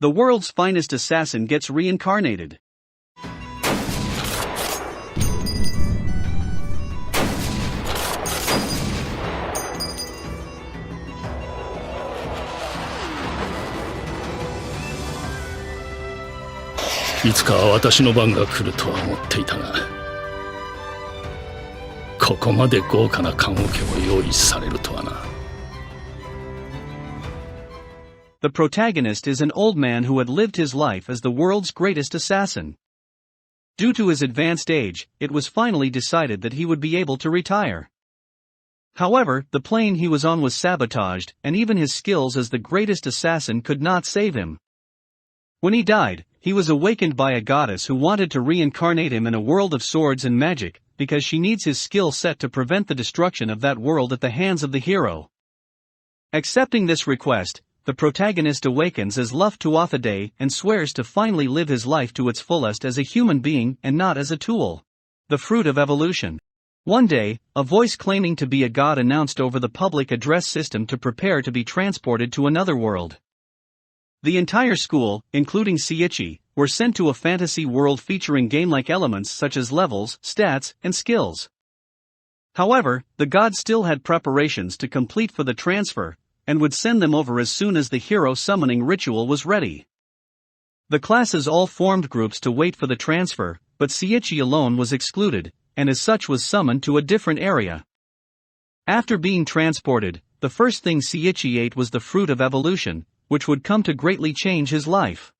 The world's finest assassin gets reincarnated. Iつか私の番が来るとは思っていたが、ここまで豪華な棺桶を用意されるとはな。The protagonist is an old man who had lived his life as the world's greatest assassin. Due to his advanced age, it was finally decided that he would be able to retire. However, the plane he was on was sabotaged, and even his skills as the greatest assassin could not save him. When he died, he was awakened by a goddess who wanted to reincarnate him in a world of swords and magic, because she needs his skill set to prevent the destruction of that world at the hands of the hero. Accepting this request, the protagonist awakens as Luft-Tuatha and swears to finally live his life to its fullest as a human being and not as a tool. The fruit of evolution. One day, a voice claiming to be a god announced over the public address system to prepare to be transported to another world. The entire school, including Seiichi, were sent to a fantasy world featuring game-like elements such as levels, stats, and skills. However, the god still had preparations to complete for the transfer, and would send them over as soon as the hero summoning ritual was ready. The classes all formed groups to wait for the transfer, but Seiichi alone was excluded, and as such was summoned to a different area. After being transported, the first thing Seiichi ate was the fruit of evolution, which would come to greatly change his life.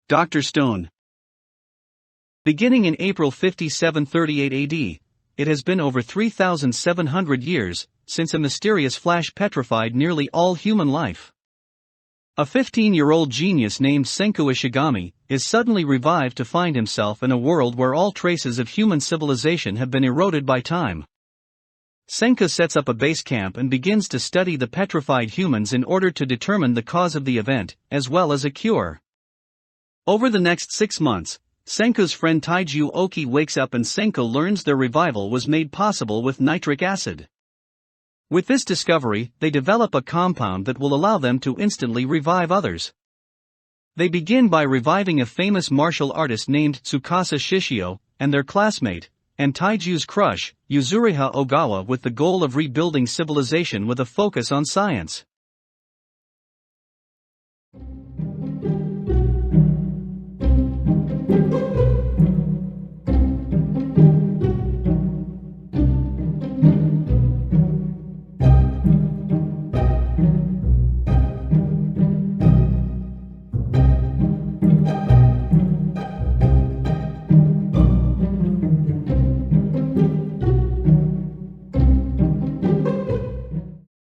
Dr. Stone. Beginning in April 5738 AD, it has been over 3,700 years since a mysterious flash petrified nearly all human life. A 15-year-old genius named Senku Ishigami is suddenly revived to find himself in a world where all traces of human civilization have been eroded by time. Senku sets up a base camp and begins to study the petrified humans in order to determine the cause of the event, as well as a cure. Over the next 6 months, Senku's friend Taiju Oki wakes up and Senku learns their revival was made possible with nitric acid. With this discovery, they develop a compound that will allow them to instantly revive others. They begin by reviving a famous martial artist named Tsukasa Shishio, and their classmate, and Taiju's crush, Yuzuriha Ogawa, with the goal of rebuilding civilization with a focus on science.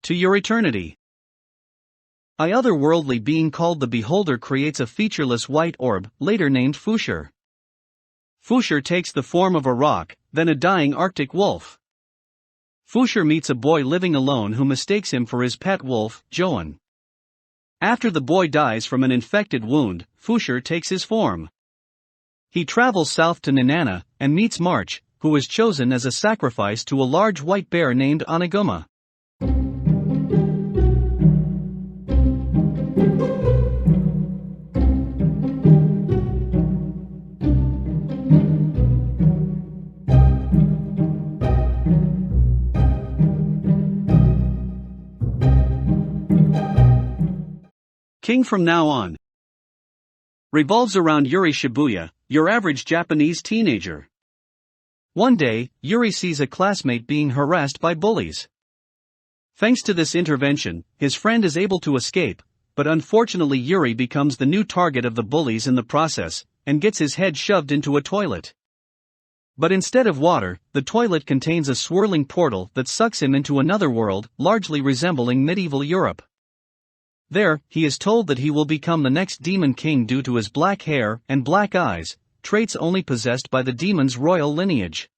To your eternity. A otherworldly being called the Beholder creates a featureless white orb, later named Fushur. Fushur takes the form of a rock, then a dying Arctic wolf. Fushur meets a boy living alone who mistakes him for his pet wolf, Joan. After the boy dies from an infected wound, Fushur takes his form. He travels south to Nanana, and meets March, who is chosen as a sacrifice to a large white bear named Oniguma. King from now on revolves around Yuri Shibuya, your average Japanese teenager. One day, Yuri sees a classmate being harassed by bullies. Thanks to this intervention, his friend is able to escape, but unfortunately Yuri becomes the new target of the bullies in the process, and gets his head shoved into a toilet. But instead of water, the toilet contains a swirling portal that sucks him into another world, largely resembling medieval Europe. There, he is told that he will become the next demon king due to his black hair and black eyes, traits only possessed by the demon's royal lineage.